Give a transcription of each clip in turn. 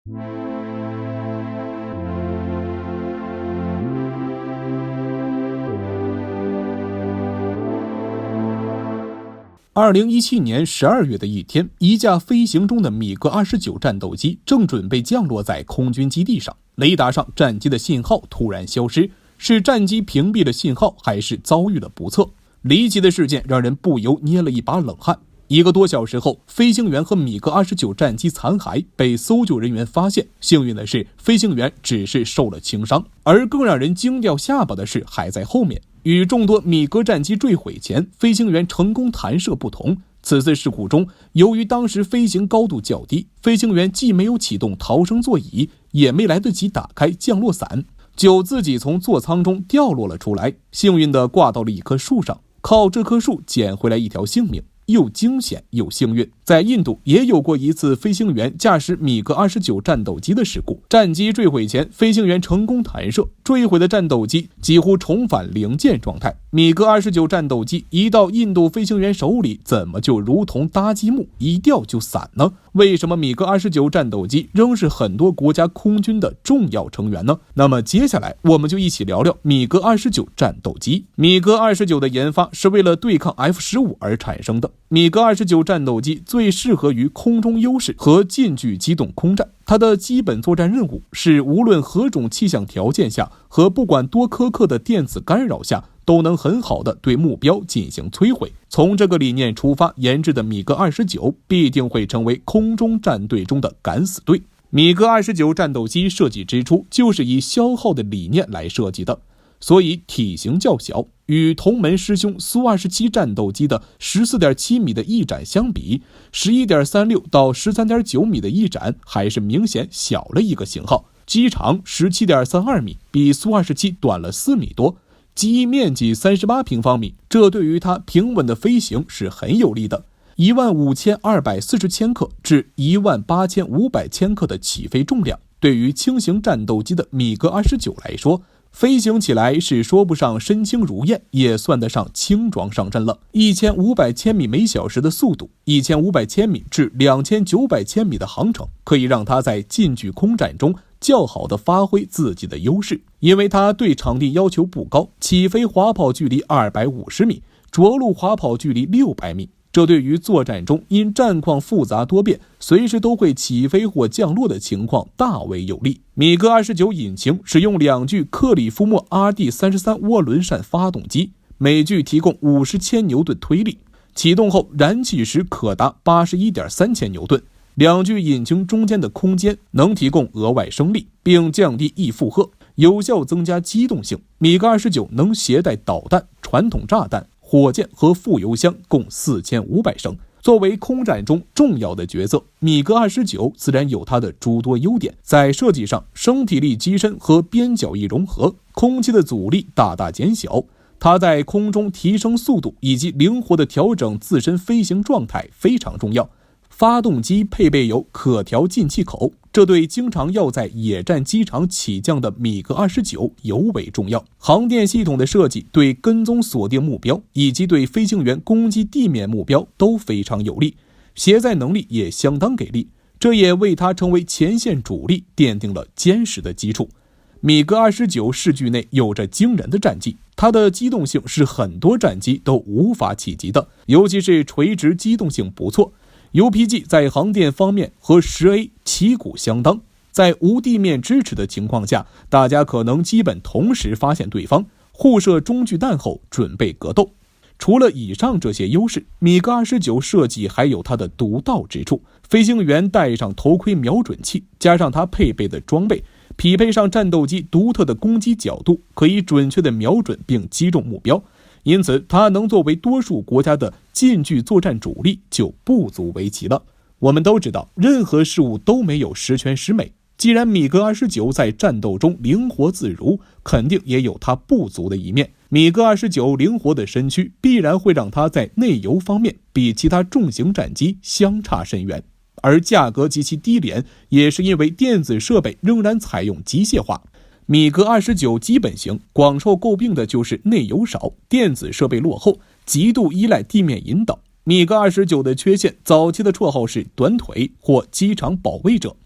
2017年12月的一天，一架飞行中的米格29战斗机正准备降落在空军基地上，雷达上战机的信号突然消失，是战机屏蔽了信号，还是遭遇了不测？离奇的事件让人不由捏了一把冷汗。1个多小时后，飞行员和米格29战机残骸被搜救人员发现，幸运的是，飞行员只是受了轻伤。而更让人惊掉下巴的事还在后面。与众多米格战机坠毁前飞行员成功弹射不同，此次事故中，由于当时飞行高度较低，飞行员既没有启动逃生座椅，也没来得及打开降落伞，就自己从座舱中掉落了出来，幸运地挂到了一棵树上，靠这棵树捡回来一条性命。又惊险又幸运。在印度也有过一次飞行员驾驶米格29战斗机的事故，战机坠毁前飞行员成功弹射，坠毁的战斗机几乎重返零件状态。米格29战斗机一到印度飞行员手里，怎么就如同搭积木，一掉就散呢？为什么米格29战斗机仍是很多国家空军的重要成员呢？那么接下来我们就一起聊聊米格29战斗机。米格29的研发是为了对抗 F-15而产生的。米格29战斗机最适合于空中优势和近距机动空战，它的基本作战任务是无论何种气象条件下和不管多苛刻的电子干扰下，都能很好的对目标进行摧毁。从这个理念出发研制的米格29必定会成为空中战队中的敢死队。米格29战斗机设计之初就是以消耗的理念来设计的，所以体型较小，与同门师兄苏27战斗机的 14.7 米的翼展相比， 11.36 到 13.9 米的翼展还是明显小了一个型号。机长 17.32 米，比苏27短了4米多，机翼面积38平方米，这对于它平稳的飞行是很有利的。15240千克至18500千克的起飞重量，对于轻型战斗机的米格29来说，飞行起来是说不上身轻如燕，也算得上轻装上阵了。1500千米每小时的速度，1500千米至2900千米的航程，可以让它在近距空战中较好地发挥自己的优势。因为它对场地要求不高，起飞滑跑距离250米，着陆滑跑距离600米。这对于作战中因战况复杂多变，随时都会起飞或降落的情况大为有利。米格29引擎使用2具克里夫莫 RD33 涡轮扇发动机，每具提供50千牛顿推力，启动后燃气时可达 81.3千牛顿。2具引擎中间的空间能提供额外升力，并降低易负荷，有效增加机动性。米格29能携带导弹、传统炸弹、火箭和副油箱共4500升。作为空战中重要的角色，米格29自然有它的诸多优点。在设计上，升体力机身和边角翼融合，空气的阻力大大减小。它在空中提升速度以及灵活地调整自身飞行状态非常重要。发动机配备有可调进气口，这对经常要在野战机场起降的米格29尤为重要。航电系统的设计对跟踪锁定目标以及对飞行员攻击地面目标都非常有利，携载能力也相当给力，这也为它成为前线主力奠定了坚实的基础。米格29视距内有着惊人的战绩，它的机动性是很多战机都无法企及的，尤其是垂直机动性不错。UPG 在航电方面和 10A 旗鼓相当，在无地面支持的情况下，大家可能基本同时发现对方，互射中距弹后准备格斗。除了以上这些优势，米格29设计还有它的独到之处。飞行员戴上头盔瞄准器，加上它配备的装备，匹配上战斗机独特的攻击角度，可以准确地瞄准并击中目标。因此它能作为多数国家的近距作战主力就不足为奇了。我们都知道，任何事物都没有十全十美，既然米格29在战斗中灵活自如，肯定也有它不足的一面。米格29灵活的身躯必然会让它在内油方面比其他重型战机相差甚远，而价格极其低廉，也是因为电子设备仍然采用机械化。米格29基本型广受诟病的就是内油少，电子设备落后，极度依赖地面引导。米格29的缺陷，早期的绰号是短腿或机场保卫者。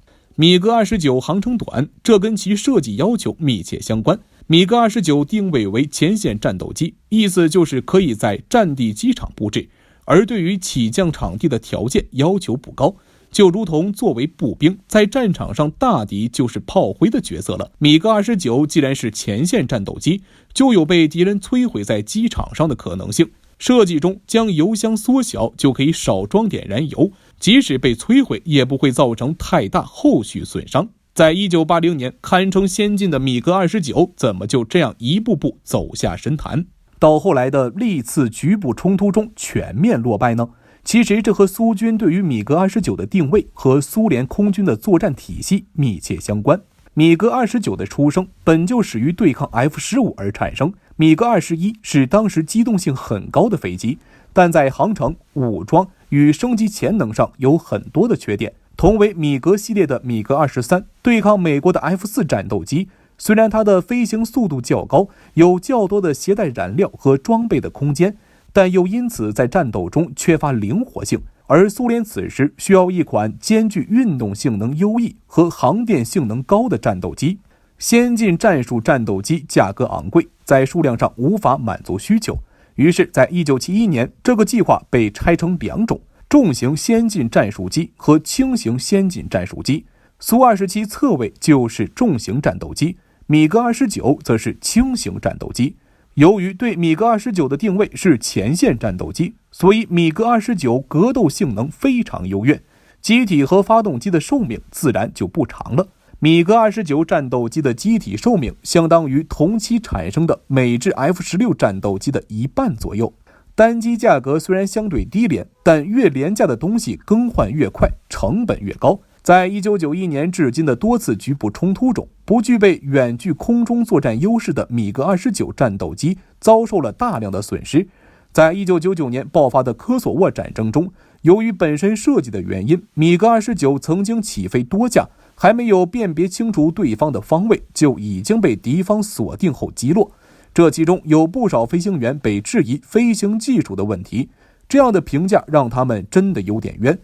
米格29航程短，这跟其设计要求密切相关。米格29定位为前线战斗机，意思就是可以在战地机场布置，而对于起降场地的条件要求不高，就如同作为步兵在战场上大抵就是炮灰的角色了。米格29既然是前线战斗机，就有被敌人摧毁在机场上的可能性。设计中将油箱缩小，就可以少装点燃油，即使被摧毁也不会造成太大后续损伤。在1980年堪称先进的米格29怎么就这样一步步走下神坛，到后来的历次局部冲突中全面落败呢？其实这和苏军对于米格29的定位和苏联空军的作战体系密切相关。米格29的出生本就始于对抗 F-15而产生，米格21是当时机动性很高的飞机，但在航程、武装与升级潜能上有很多的缺点。同为米格系列的米格23对抗美国的 F-4战斗机，虽然它的飞行速度较高，有较多的携带燃料和装备的空间，但又因此在战斗中缺乏灵活性。而苏联此时需要一款兼具运动性能优异和航电性能高的战斗机。先进战术战斗机价格昂贵，在数量上无法满足需求，于是在1971年这个计划被拆成两种，重型先进战术机和轻型先进战术机。苏27侧位就是重型战斗机，米格29则是轻型战斗机。由于对米格29的定位是前线战斗机，所以米格29格斗性能非常优越，机体和发动机的寿命自然就不长了。米格29战斗机的机体寿命相当于同期产生的美制 F-16战斗机的一半左右。单机价格虽然相对低廉，但越廉价的东西更换越快，成本越高。在1991年至今的多次局部冲突中，不具备远距空中作战优势的米格29战斗机遭受了大量的损失。在1999年爆发的科索沃战争中，由于本身设计的原因，米格29曾经起飞多架，还没有辨别清楚对方的方位，就已经被敌方锁定后击落。这其中有不少飞行员被质疑飞行技术的问题，这样的评价让他们真的有点冤。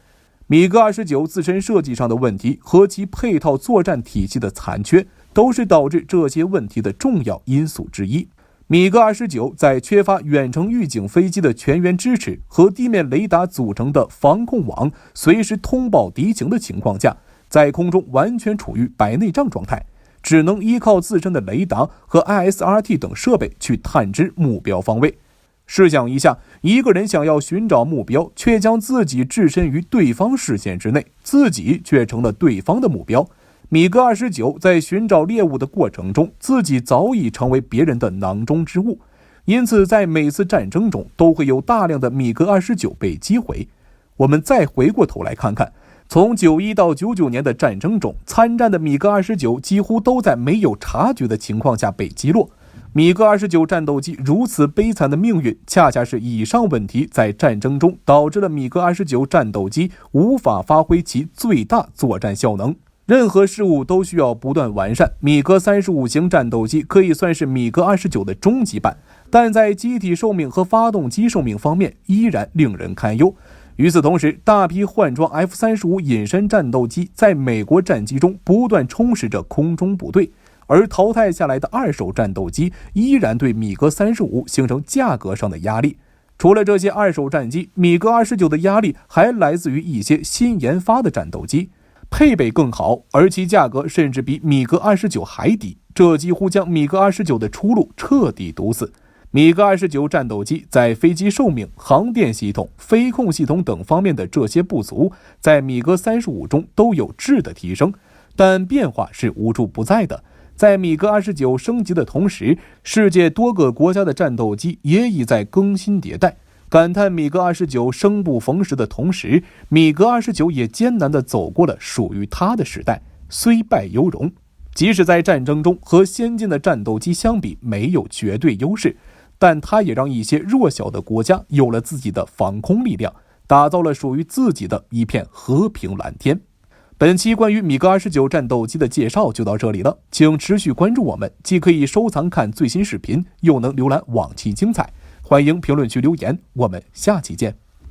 米格29自身设计上的问题和其配套作战体系的残缺，都是导致这些问题的重要因素之一。米格29在缺乏远程预警飞机的全员支持和地面雷达组成的防控网随时通报敌情的情况下，在空中完全处于白内障状态，只能依靠自身的雷达和 ISRT 等设备去探知目标方位。试想一下，一个人想要寻找目标，却将自己置身于对方视线之内，自己却成了对方的目标。米格29在寻找猎物的过程中，自己早已成为别人的囊中之物，因此在每次战争中都会有大量的米格29被击毁。我们再回过头来看看，从91到99年的战争中，参战的米格29几乎都在没有察觉的情况下被击落。米格29战斗机如此悲惨的命运，恰恰是以上问题在战争中导致了米格29战斗机无法发挥其最大作战效能。任何事物都需要不断完善，米格35型战斗机可以算是米格29的终极版，但在机体寿命和发动机寿命方面依然令人堪忧。与此同时，大批换装 F-35隐身战斗机在美国战机中不断充实着空中部队，而淘汰下来的二手战斗机依然对米格35形成价格上的压力。除了这些二手战机，米格29的压力还来自于一些新研发的战斗机，配备更好，而其价格甚至比米格29还低，这几乎将米格29的出路彻底堵死。米格29战斗机在飞机寿命、航电系统、飞控系统等方面的这些不足，在米格35中都有质的提升，但变化是无处不在的。在米格29升级的同时，世界多个国家的战斗机也已在更新迭代。感叹米格29生不逢时的同时，米格29也艰难地走过了属于它的时代，虽败犹荣。即使在战争中和先进的战斗机相比没有绝对优势，但它也让一些弱小的国家有了自己的防空力量，打造了属于自己的一片和平蓝天。本期关于米格29战斗机的介绍就到这里了，请持续关注我们，既可以收藏看最新视频，又能浏览往期精彩。欢迎评论区留言，我们下期见。